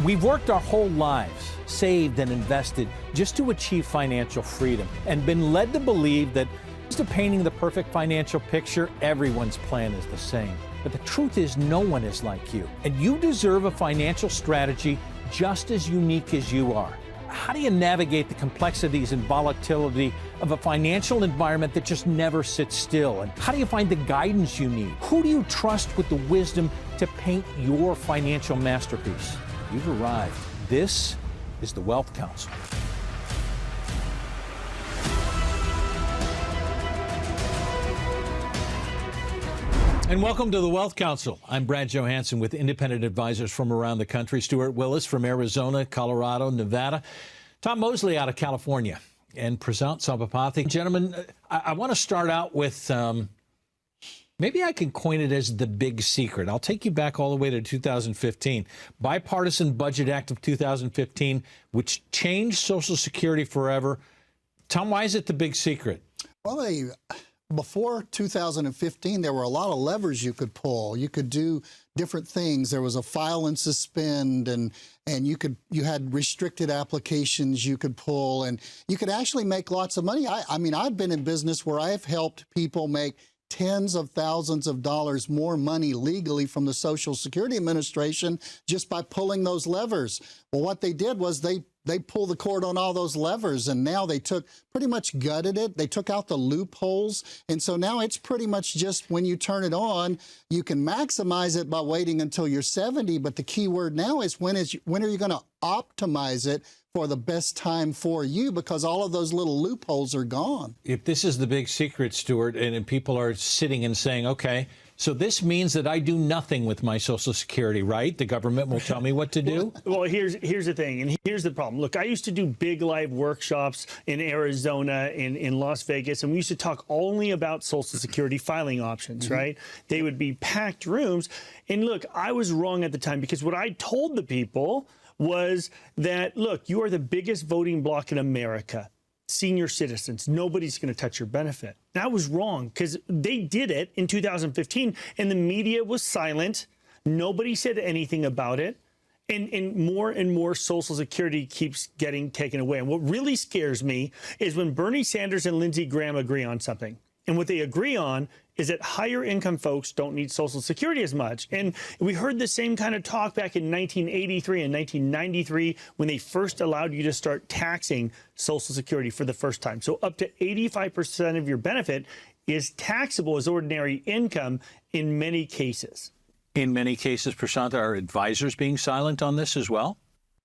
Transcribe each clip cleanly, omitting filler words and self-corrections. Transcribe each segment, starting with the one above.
We've worked our whole lives, saved and invested just to achieve financial freedom, and been led to believe that instead of painting the perfect financial picture, everyone's plan is the same. But the truth is, no one is like you, and you deserve a financial strategy just as unique as you are. How do you navigate the complexities and volatility of a financial environment that just never sits still? And how do you find the guidance you need? Who do you trust with the wisdom to paint your financial masterpiece? You've arrived. This is the Wealth Council. And welcome to the Wealth Council. I'm Brad Johansson with independent advisors from around the country. Stuart Willis from Arizona, Colorado, Nevada. Tom Mosley out of California. And 𝗱𝗏𝗃𝗏𝗃𝗏. Gentlemen, I want to start out with, maybe I can coin it as the big secret. I'll take you back all the way to 2015. Bipartisan Budget Act of 2015, which changed Social Security forever. Tom, why is it the big secret? Well, before 2015, there were a lot of levers you could pull. You could do different things. There was a file and suspend, and you had restricted applications you could pull, and you could actually make lots of money. I mean, I've been in business where I've helped people make tens of thousands of dollars more money legally from the Social Security Administration just by pulling those levers. Well, what they did was they pulled the cord on all those levers, and now they pretty much gutted it. They took out the loopholes, and so now it's pretty much just when you turn it on, you can maximize it by waiting until you're 70, but the key word now is when are you going to optimize it for the best time for you, because all of those little loopholes are gone. If this is the big secret, Stuart, and people are sitting and saying, okay, so this means that I do nothing with my Social Security, right? The government will tell me what to do? Well, here's the thing, and here's the problem. Look, I used to do big live workshops in Arizona, in Las Vegas, and we used to talk only about Social Security filing options, right? They would be packed rooms. And look, I was wrong at the time, because what I told the people was that, look, you are the biggest voting bloc in America. Senior citizens, nobody's going to touch your benefit. That was wrong, because they did it in 2015 and the media was silent. Nobody said anything about it. And more Social Security keeps getting taken away. And what really scares me is when Bernie Sanders and Lindsey Graham agree on something. And what they agree on is that higher income folks don't need Social Security as much. And we heard the same kind of talk back in 1983 and 1993 when they first allowed you to start taxing Social Security for the first time. So up to 85% of your benefit is taxable as ordinary income in many cases. In many cases, 𝗱𝗏𝗃𝗏, are advisors being silent on this as well?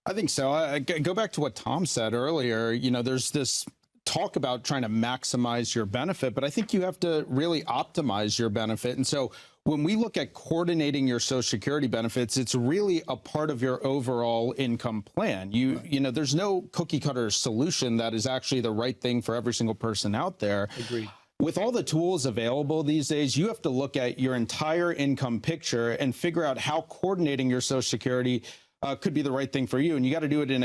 I think so. I go back to what Tom said earlier. You know, there's this talk about trying to maximize your benefit, but I think you have to really optimize your benefit. And so when we look at coordinating your Social Security benefits, it's really a part of your overall income plan. You know, there's no cookie cutter solution that is actually the right thing for every single person out there. Agreed. With all the tools available these days, you have to look at your entire income picture and figure out how coordinating your Social Security could be the right thing for you, and you got to do it in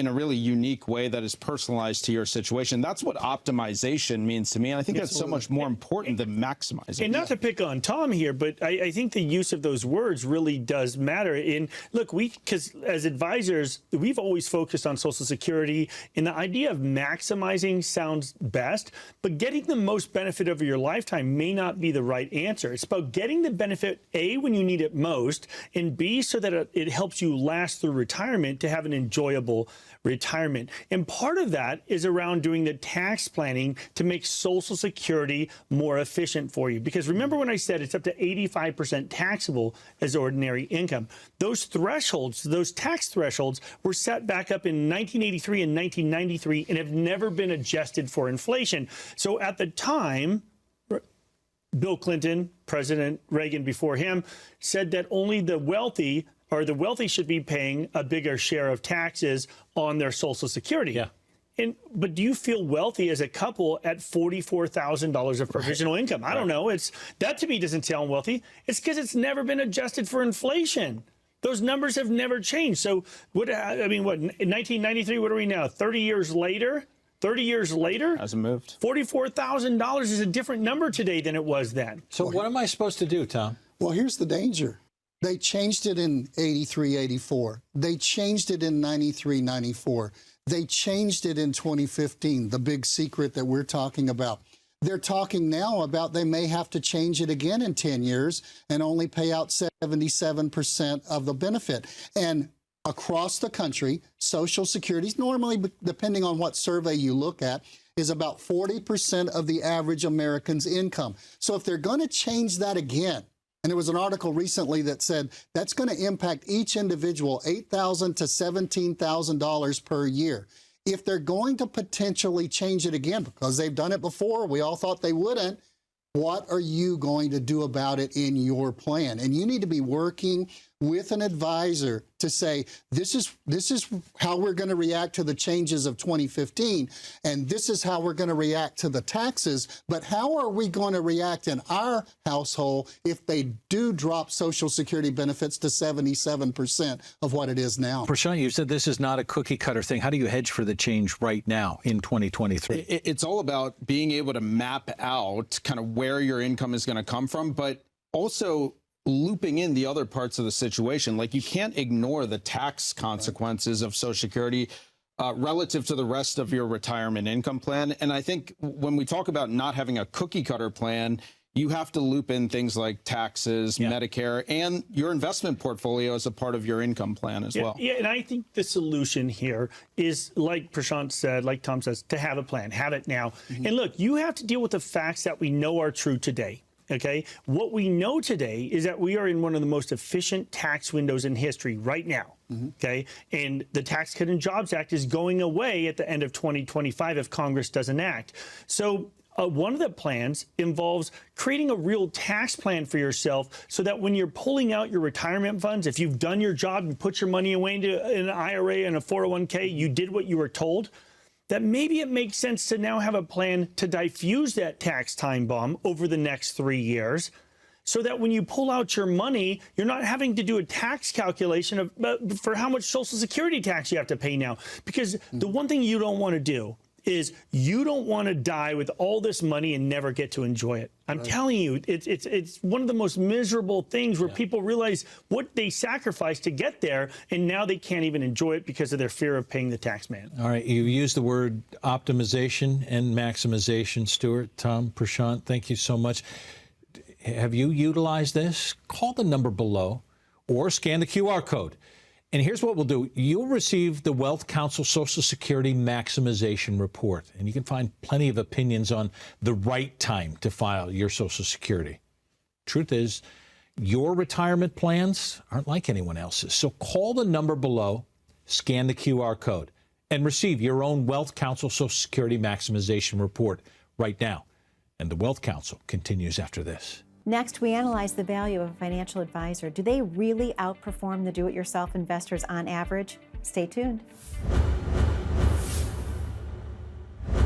a really unique way that is personalized to your situation. That's what optimization means to me, and I think that's so much more important than maximizing. And not to pick on Tom here, but I think the use of those words really does matter. And look, because as advisors, we've always focused on Social Security, and the idea of maximizing sounds best, but getting the most benefit over your lifetime may not be the right answer. It's about getting the benefit, A, when you need it most, and B, so that it helps you last through retirement to have an enjoyable retirement. And part of that is around doing the tax planning to make Social Security more efficient for you. Because remember when I said it's up to 85% taxable as ordinary income. Those thresholds, those tax thresholds, were set back up in 1983 and 1993 and have never been adjusted for inflation. So at the time, Bill Clinton, President Reagan before him, said that only the wealthy should be paying a bigger share of taxes on their Social Security. Yeah. But do you feel wealthy as a couple at $44,000 of provisional income? I don't know. That to me doesn't sound wealthy. It's because it's never been adjusted for inflation. Those numbers have never changed. So in 1993, what are we now? 30 years later? 30 years later, hasn't moved. $44,000 is a different number today than it was then. So what am I supposed to do, Tom? Well, here's the danger. They changed it in 83, 84. They changed it in 93, 94. They changed it in 2015, the big secret that we're talking about. They're talking now about they may have to change it again in 10 years and only pay out 77% of the benefit. And across the country, Social Security, normally, depending on what survey you look at, is about 40% of the average American's income. So if they're going to change that again, and there was an article recently that said that's going to impact each individual $8,000 to $17,000 per year. If they're going to potentially change it again, because they've done it before, we all thought they wouldn't, what are you going to do about it in your plan? And you need to be working with an advisor to say, this is how we're going to react to the changes of 2015, and this is how we're going to react to the taxes, but how are we going to react in our household if they do drop Social Security benefits to 77% of what it is now? 𝗱𝗃𝗀, you said this is not a cookie cutter thing. How do you hedge for the change right now in 2023? It's all about being able to map out kind of where your income is going to come from, but also looping in the other parts of the situation. Like, you can't ignore the tax consequences of Social Security relative to the rest of your retirement income plan. And I think when we talk about not having a cookie cutter plan, you have to loop in things like taxes, Medicare, and your investment portfolio as a part of your income plan as well. Yeah, and I think the solution here is, like 𝗱𝗃𝗀 said, like Tom says, to have a plan, have it now. And look, you have to deal with the facts that we know are true today. Okay, what we know today is that we are in one of the most efficient tax windows in history right now. Okay, and the Tax Cut and Jobs Act is going away at the end of 2025 if Congress doesn't act. So one of the plans involves creating a real tax plan for yourself so that when you're pulling out your retirement funds, if you've done your job and put your money away into an IRA and a 401k, you did what you were told, that maybe it makes sense to now have a plan to diffuse that tax time bomb over the next 3 years, so that when you pull out your money, you're not having to do a tax calculation for how much Social Security tax you have to pay now. Because the one thing you don't want to do is you don't want to die with all this money and never get to enjoy it. I'm telling you, it's one of the most miserable things where people realize what they sacrificed to get there, and now they can't even enjoy it because of their fear of paying the tax man. All right, you used the word optimization and maximization, Stuart, Tom, 𝗱𝗃𝗀, thank you so much. Have you utilized this? Call the number below or scan the QR code. And here's what we'll do. You'll receive the Wealth Council Social Security Maximization Report, and you can find plenty of opinions on the right time to file your Social Security. Truth is, your retirement plans aren't like anyone else's. So call the number below, scan the QR code, and receive your own Wealth Council Social Security Maximization Report right now. And the Wealth Council continues after this. Next, we analyze the value of a financial advisor. Do they really outperform the do-it-yourself investors on average? Stay tuned.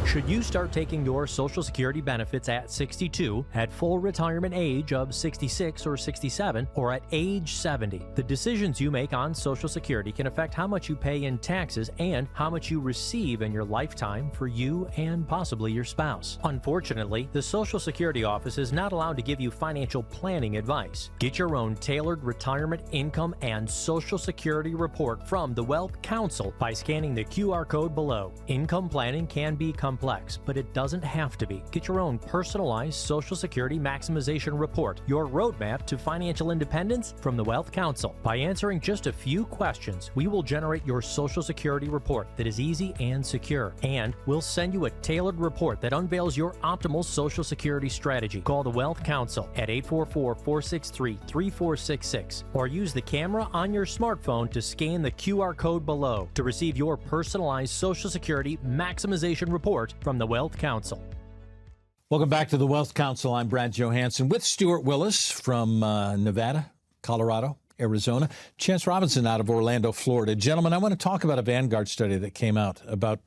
Should you start taking your Social Security benefits at 62, at full retirement age of 66 or 67, or at age 70? The decisions you make on Social Security can affect how much you pay in taxes and how much you receive in your lifetime for you and possibly your spouse. Unfortunately, the Social Security office is not allowed to give you financial planning advice. Get your own tailored retirement income and Social Security report from the Wealth Council by scanning the QR code below. Income planning can be complex, but it doesn't have to be. Get your own personalized Social Security Maximization Report, your roadmap to financial independence from the Wealth Council. By answering just a few questions, we will generate your Social Security report that is easy and secure, and we'll send you a tailored report that unveils your optimal Social Security strategy. Call the Wealth Council at 844-463-3466 or use the camera on your smartphone to scan the QR code below to receive your personalized Social Security Maximization Report from the Wealth Council. Welcome back to the Wealth Council. I'm Brad Johansson with Stuart Willis from Nevada, Colorado, Arizona, Chance Robinson out of Orlando, Florida. Gentlemen, I want to talk about a Vanguard study that came out about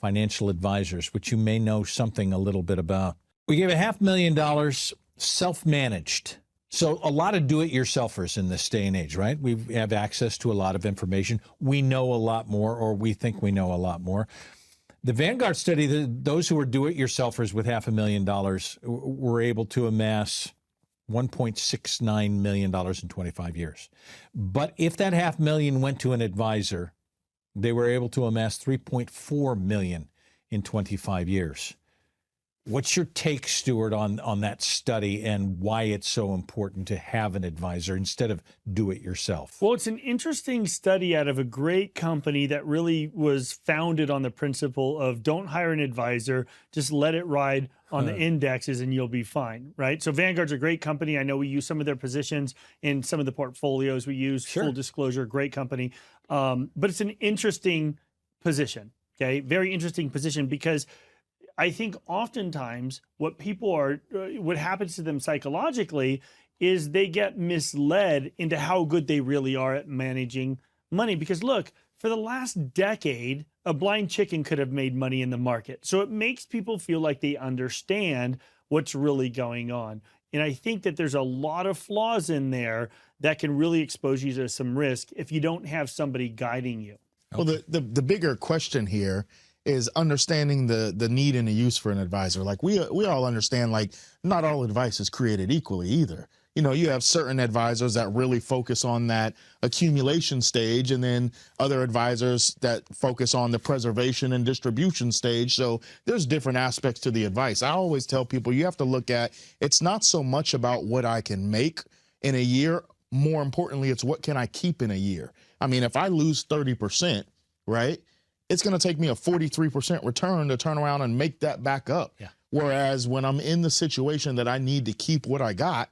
financial advisors, which you may know something a little bit about. We gave $500,000 self-managed. So a lot of do-it-yourselfers in this day and age, right? We have access to a lot of information. We know a lot more, or we think we know a lot more. The Vanguard study, those who were do-it-yourselfers with $500,000 were able to amass $1.69 million in 25 years. But if that $500,000 went to an advisor, they were able to amass $3.4 million in 25 years. What's your take, Stuart, on that study and why it's so important to have an advisor instead of do it yourself? Well, it's an interesting study out of a great company that really was founded on the principle of don't hire an advisor, just let it ride on the indexes and you'll be fine, right? So Vanguard's a great company. I know we use some of their positions in some of the portfolios we use. Full disclosure, great company. But it's an interesting position, okay? Very interesting position because I think oftentimes what happens to them psychologically is they get misled into how good they really are at managing money. Because look, for the last decade, a blind chicken could have made money in the market. So it makes people feel like they understand what's really going on. And I think that there's a lot of flaws in there that can really expose you to some risk if you don't have somebody guiding you. Well, the bigger question here is understanding the need and the use for an advisor. Like we all understand, like not all advice is created equally either. You know, you have certain advisors that really focus on that accumulation stage, and then other advisors that focus on the preservation and distribution stage. So there's different aspects to the advice. I always tell people you have to look at, it's not so much about what I can make in a year. More importantly, it's what can I keep in a year? I mean, if I lose 30%, right, it's going to take me a 43% return to turn around and make that back up. Yeah. Whereas when I'm in the situation that I need to keep what I got,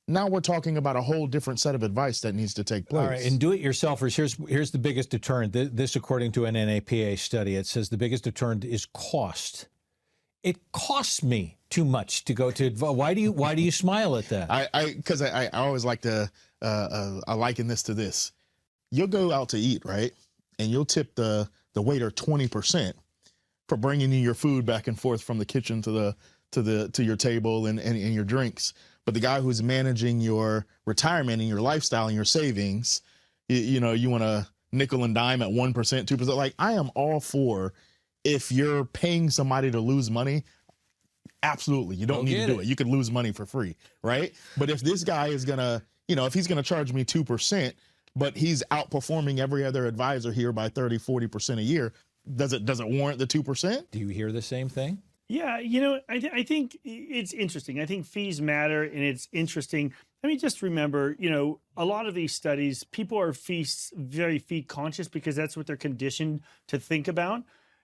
now we're talking about a whole different set of advice that needs to take place. All right, and do-it-yourselfers, here's the biggest deterrent. This, according to an NAPA study, it says the biggest deterrent is cost. It costs me too much to go to. Why do you smile at that? Because I always like to I liken this to this. You'll go out to eat, right, and you'll tip the waiter 20% for bringing you your food back and forth from the kitchen to your table and your drinks. But the guy who's managing your retirement and your lifestyle and your savings, you know, you want to nickel and dime at 1%, 2%. Like, I am all for, if you're paying somebody to lose money, absolutely, you don't need to do it. You could lose money for free, right? But if this guy is gonna, you know, if he's gonna charge me 2%, but he's outperforming every other advisor here by 30, 40% a year, does it warrant the 2%? Do you hear the same thing? Yeah, you know, I think it's interesting. I think fees matter, and it's interesting. I mean, just remember, you know, a lot of these studies, people are very fee conscious because that's what they're conditioned to think about.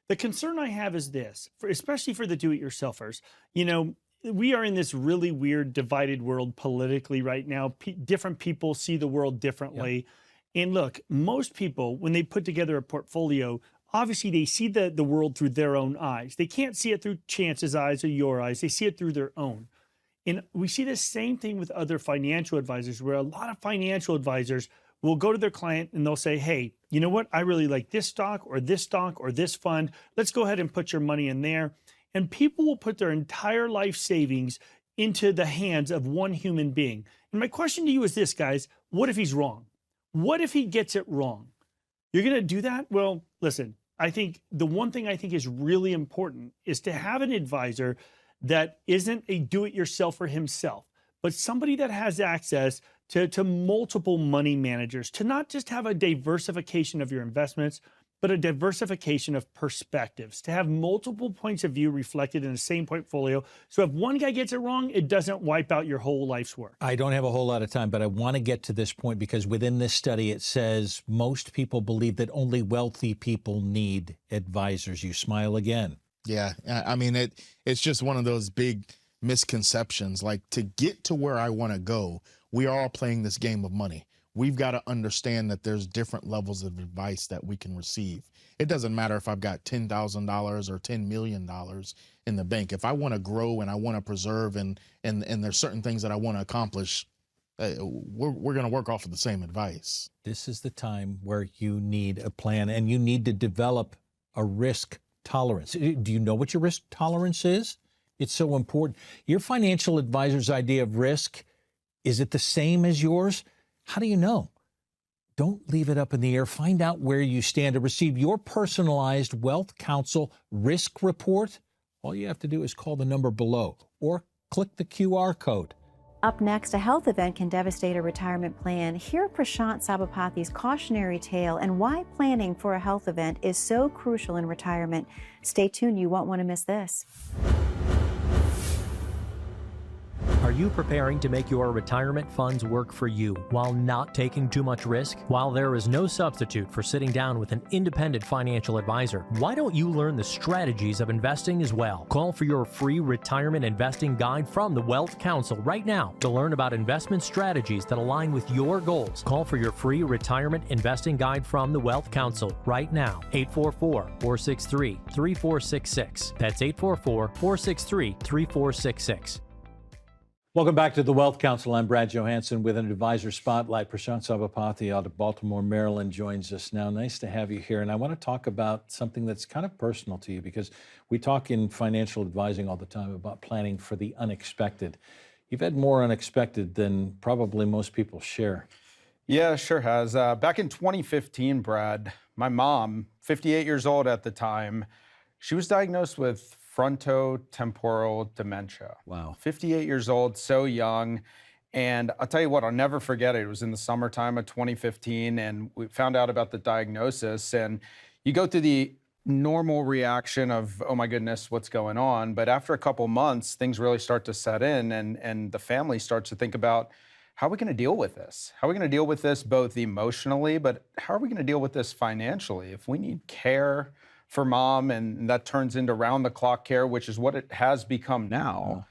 The concern I have is this, especially for the do-it-yourselfers. You know, we are in this really weird divided world politically right now. Different people see the world differently. Yep. And look, most people, when they put together a portfolio, obviously they see the world through their own eyes. They can't see it through Chance's eyes or your eyes. They see it through their own. And we see the same thing with other financial advisors, where a lot of financial advisors will go to their client and they'll say, hey, you know what? I really like this stock or this fund. Let's go ahead and put your money in there. And people will put their entire life savings into the hands of one human being. And my question to you is this, guys: what if he's wrong? What if he gets it wrong? You're going to do that? Well, listen, I think the one thing I think is really important is to have an advisor that isn't a do-it-yourselfer himself, but somebody that has access to multiple money managers, to not just have a diversification of your investments, but a diversification of perspectives, to have multiple points of view reflected in the same portfolio. So if one guy gets it wrong, it doesn't wipe out your whole life's work. I don't have a whole lot of time, but I want to get to this point because within this study, it says most people believe that only wealthy people need advisors. You smile again. Yeah, I mean, it's just one of those big misconceptions. Like, to get to where I want to go, we are all playing this game of money. We've got to understand that there's different levels of advice that we can receive. It doesn't matter if I've got $10,000 or $10 million in the bank. If I want to grow and I want to preserve and there's certain things that I want to accomplish, we're going to work off of the same advice. This is the time where you need a plan and you need to develop a risk tolerance. Do you know what your risk tolerance is? It's so important. Your financial advisor's idea of risk, is it the same as yours? How do you know? Don't leave it up in the air. Find out where you stand. To receive your personalized Wealth Counsel risk report, all you have to do is call the number below or click the QR code. Up next, a health event can devastate a retirement plan. Hear 𝗱𝗃𝗀𝗃𝗀𝗃𝗀 cautionary tale and why planning for a health event is so crucial in retirement. Stay tuned, you won't want to miss this. Are you preparing to make your retirement funds work for you while not taking too much risk? While there is no substitute for sitting down with an independent financial advisor, why don't you learn the strategies of investing as well? Call for your free retirement investing guide from the Wealth Council right now to learn about investment strategies that align with your goals. Call for your free retirement investing guide from the Wealth Council right now. 844-463-3466. That's 844-463-3466. Welcome back to the Wealth Council. I'm Brad Johansson with an advisor spotlight. 𝗱𝗃𝗀𝗃𝗀𝗃 out of Baltimore, Maryland joins us now. Nice to have you here. And I want to talk about something that's kind of personal to you because we talk in financial advising all the time about planning for the unexpected. You've had more unexpected than probably most people share. Yeah, sure has. Back in 2015, Brad, my mom, 58 years old at the time, she was diagnosed with frontotemporal dementia. Wow. 58 years old, so young. And I'll tell you what, I'll never forget it. It was in the summertime of 2015, and we found out about the diagnosis. And you go through the normal reaction of, oh my goodness, what's going on? But after a couple months, things really start to set in, and the family starts to think about, how are we going to deal with this? How are we going to deal with this both emotionally, but how are we going to deal with this financially? If we need care for mom, and that turns into round-the-clock care, which is what it has become now.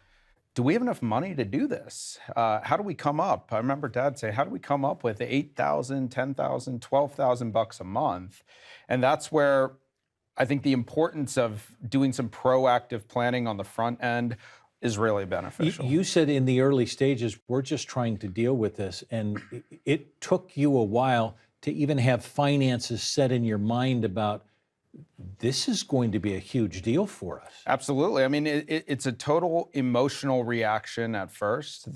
Do we have enough money to do this? How do we come up? I remember Dad saying, how do we come up with $8,000, $10,000, $12,000 a month? And that's where I think the importance of doing some proactive planning on the front end is really beneficial. You said in the early stages, we're just trying to deal with this, and it took you a while to even have finances set in your mind about this is going to be a huge deal for us. Absolutely. I mean, it's a total emotional reaction at first,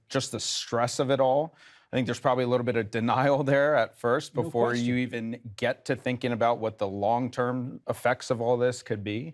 just the stress of it all. I think there's probably a little bit of denial there at first before you even get to thinking about what the long-term effects of all this could be.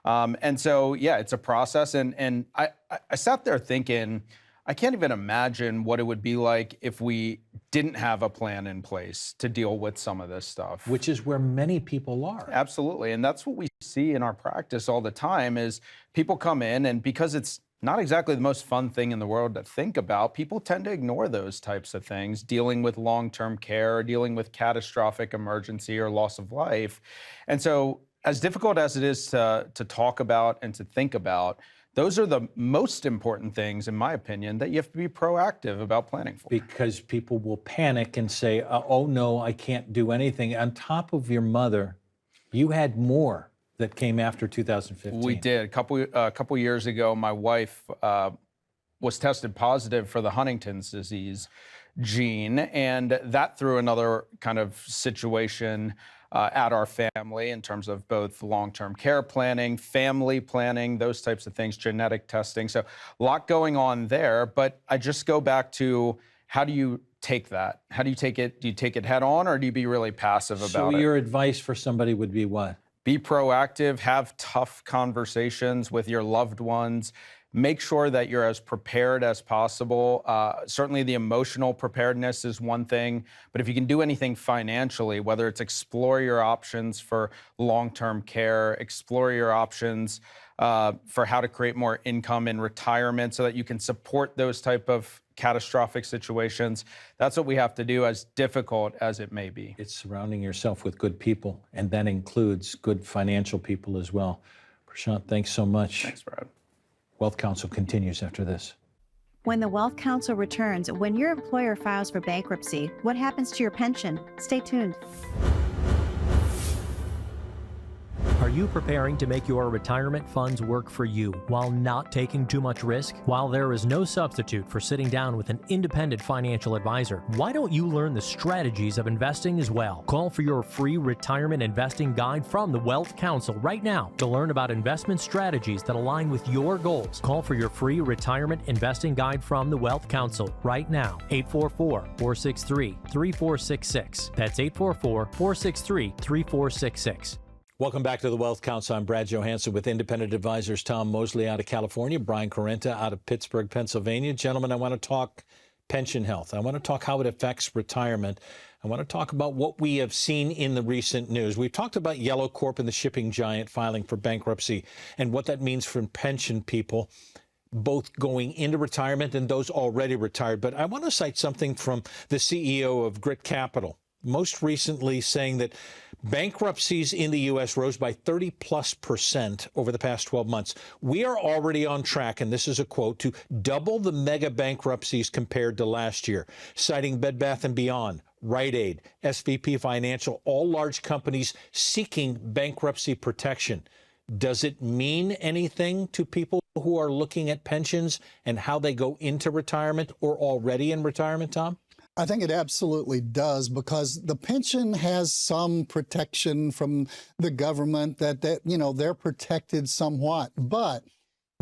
And so, yeah, it's a process. And I sat there thinking, I can't even imagine what it would be like if we didn't have a plan in place to deal with some of this stuff. Which is where many people are. Absolutely. And that's what we see in our practice all the time is people come in, and because it's not exactly the most fun thing in the world to think about, people tend to ignore those types of things, dealing with long-term care, dealing with catastrophic emergency or loss of life. And so as difficult as it is to talk about and to think about, those are the most important things, in my opinion, that you have to be proactive about planning for. Because people will panic and say, oh no, I can't do anything. On top of your mother, you had more that came after 2015. We did. A couple years ago, my wife was tested positive for the Huntington's disease gene, and that threw another kind of situation at our family in terms of both long-term care planning, family planning, those types of things, genetic testing. So a lot going on there, but I just go back to, how do you take that? How do you take it? Do you take it head on, or do you be really passive about it? So your advice for somebody would be what? Be proactive, have tough conversations with your loved ones. Make sure that you're as prepared as possible. Certainly the emotional preparedness is one thing, but if you can do anything financially, whether it's explore your options for long-term care, explore your options for how to create more income in retirement so that you can support those type of catastrophic situations, that's what we have to do, as difficult as it may be. It's surrounding yourself with good people, and that includes good financial people as well. Prashant, thanks so much. Thanks, Brad. Wealth Council continues after this. When the Wealth Council returns, when your employer files for bankruptcy, what happens to your pension? Stay tuned. Are you preparing to make your retirement funds work for you while not taking too much risk? While there is no substitute for sitting down with an independent financial advisor, why don't you learn the strategies of investing as well? Call for your free retirement investing guide from the Wealth Council right now to learn about investment strategies that align with your goals. Call for your free retirement investing guide from the Wealth Council right now. 844-463-3466. That's 844-463-3466. Welcome back to the Wealth Council. I'm Brad Johansson with independent advisors Tom Mosley out of California, Brian Correnta out of Pittsburgh, Pennsylvania. Gentlemen, I want to talk pension health. I want to talk how it affects retirement. I want to talk about what we have seen in the recent news. We've talked about Yellow Corp and the shipping giant filing for bankruptcy and what that means for pension people, both going into retirement and those already retired. But I want to cite something from the CEO of Grit Capital, most recently saying that bankruptcies in the U.S. rose by 30+% over the past 12 months. We are already on track, and this is a quote, to double the mega bankruptcies compared to last year, citing Bed Bath & Beyond, Rite Aid, 𝗱𝗡 Financial, all large companies seeking bankruptcy protection. Does it mean anything to people who are looking at pensions and how they go into retirement or already in retirement, Tom? I think it absolutely does, because the pension has some protection from the government that you know, they're protected somewhat. But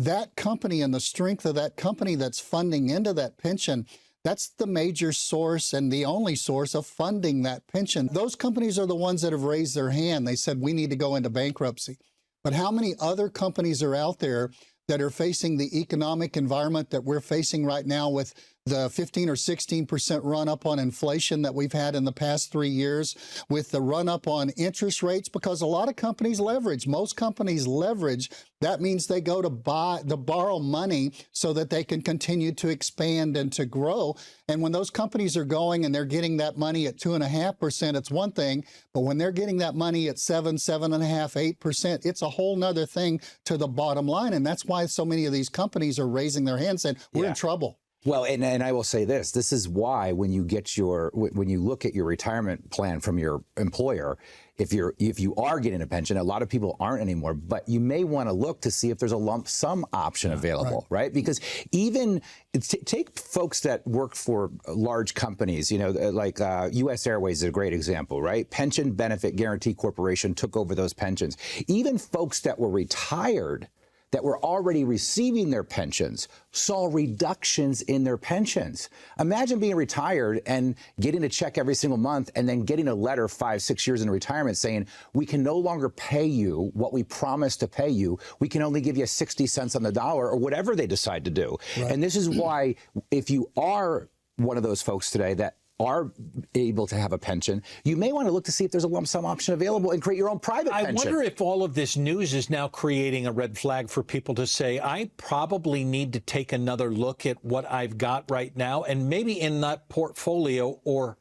that company and the strength of that company that's funding into that pension, that's the major source and the only source of funding that pension. Those companies are the ones that have raised their hand. They said, we need to go into bankruptcy. But how many other companies are out there that are facing the economic environment that we're facing right now with the 15 or 16% run up on inflation that we've had in the past 3 years, with the run up on interest rates? Because a lot of companies leverage. Most companies leverage. That means they go to borrow money so that they can continue to expand and to grow. And when those companies are going and they're getting that money at 2.5%, it's one thing. But when they're getting that money at 7, 7.5%, 8%, it's a whole nother thing to the bottom line. And that's why so many of these companies are raising their hands and we're in trouble. Well, and I will say this is why when you look at your retirement plan from your employer, if you are getting a pension, a lot of people aren't anymore, but you may want to look to see if there's a lump sum option available, right? Because even take folks that work for large companies, you know, like U.S. Airways is a great example, right? Pension Benefit Guaranty Corporation took over those pensions. Even folks that were retired, that were already receiving their pensions, saw reductions in their pensions. Imagine being retired and getting a check every single month and then getting a letter 5, 6 years into retirement saying, we can no longer pay you what we promised to pay you. We can only give you 60 cents on the dollar, or whatever they decide to do. Right. And this is why, if you are one of those folks today that are able to have a pension, you may want to look to see if there's a lump sum option available and create your own private pension. I wonder if all of this news is now creating a red flag for people to say, I probably need to take another look at what I've got right now, and maybe in that portfolio or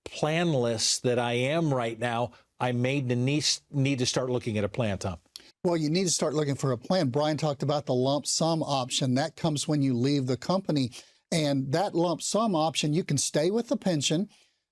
plan list that I am right now, I may need to start looking at a plan, Tom. Well, you need to start looking for a plan. Brian talked about the lump sum option. That comes when you leave the company. And that lump sum option, you can stay with the pension.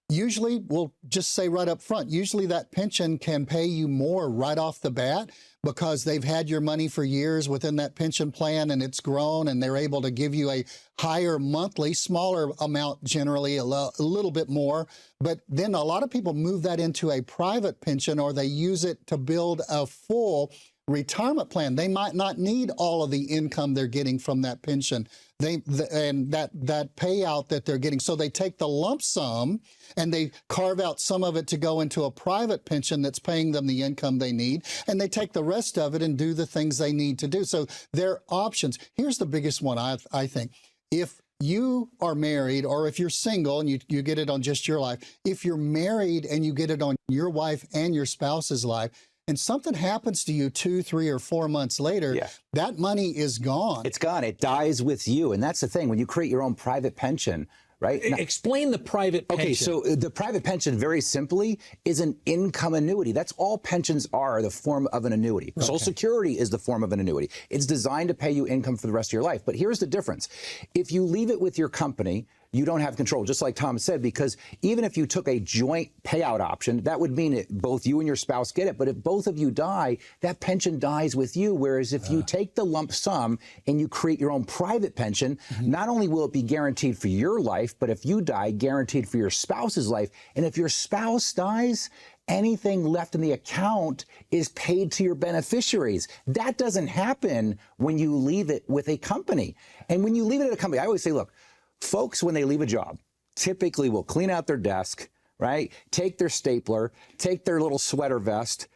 Usually, we'll just say right up front, usually that pension can pay you more right off the bat because they've had your money for years within that pension plan and it's grown, and they're able to give you a higher monthly, smaller amount generally, a little bit more. But then a lot of people move that into a private pension, or they use it to build a full retirement plan. They might not need all of the income they're getting from that pension and that payout that they're getting. So they take the lump sum and they carve out some of it to go into a private pension that's paying them the income they need, and they take the rest of it and do the things they need to do. So their options. Here's the biggest one, I think. If you are married, or if you're single and you get it on just your life, if you're married and you get it on your wife and your spouse's life, and something happens to you 2, 3, or 4 months later, that money is gone. It's gone. It dies with you. And that's the thing. When you create your own private pension, right? Explain the private pension. Okay, so the private pension, very simply, is an income annuity. That's all pensions are, the form of an annuity. Okay. Social Security is the form of an annuity. It's designed to pay you income for the rest of your life. But here's the difference. If you leave it with your company, you don't have control, just like Tom said, because even if you took a joint payout option, that would mean that both you and your spouse get it. But if both of you die, that pension dies with you. Whereas if you take the lump sum and you create your own private pension, not only will it be guaranteed for your life, but if you die, guaranteed for your spouse's life. And if your spouse dies, anything left in the account is paid to your beneficiaries. That doesn't happen when you leave it with a company. And when you leave it at a company, I always say, look, folks, when they leave a job, typically will clean out their desk, right? Take their stapler, take their little sweater vest,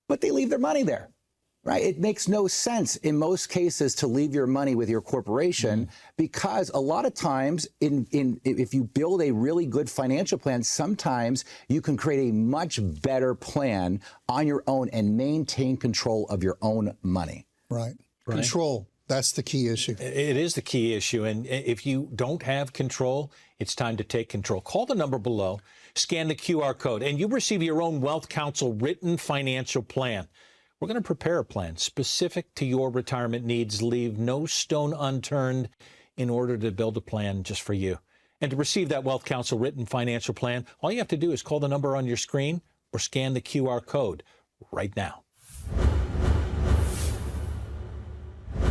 but they leave their money there. Right? It makes no sense in most cases to leave your money with your corporation because a lot of times if you build a really good financial plan, sometimes you can create a much better plan on your own and maintain control of your own money. Right. Control. That's the key issue. It is the key issue. And if you don't have control, it's time to take control. Call the number below, scan the QR code, and you receive your own Wealth Counsel written financial plan. We're going to prepare a plan specific to your retirement needs, leave no stone unturned in order to build a plan just for you. And to receive that Wealth Counsel written financial plan, all you have to do is call the number on your screen or scan the QR code right now.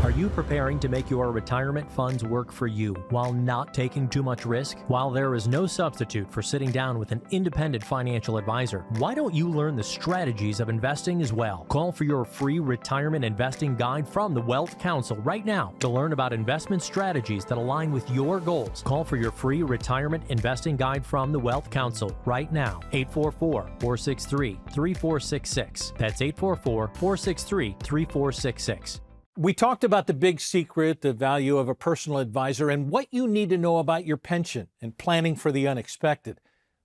Are you preparing to make your retirement funds work for you while not taking too much risk? While there is no substitute for sitting down with an independent financial advisor, why don't you learn the strategies of investing as well? Call for your free retirement investing guide from the Wealth Counsel right now to learn about investment strategies that align with your goals. Call for your free retirement investing guide from the Wealth Counsel right now. 844-463-3466. That's 844-463-3466. We talked about the big secret, the value of a personal advisor, and what you need to know about your pension and planning for the unexpected.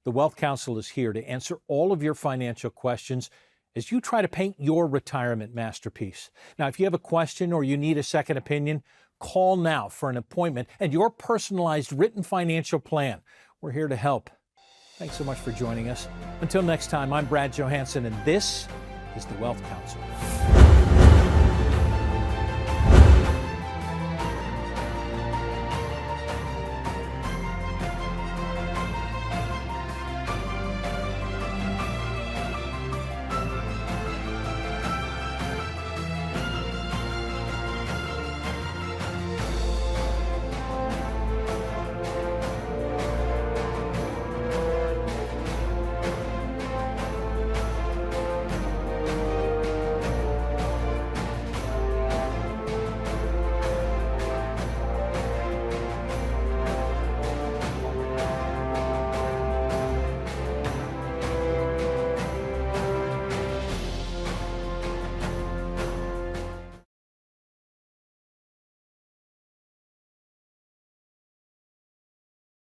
The Wealth Counsel is here to answer all of your financial questions as you try to paint your retirement masterpiece. Now, if you have a question or you need a second opinion, call now for an appointment and your personalized written financial plan. We're here to help. Thanks so much for joining us. Until next time, I'm Brad Johansson, and this is the Wealth Counsel.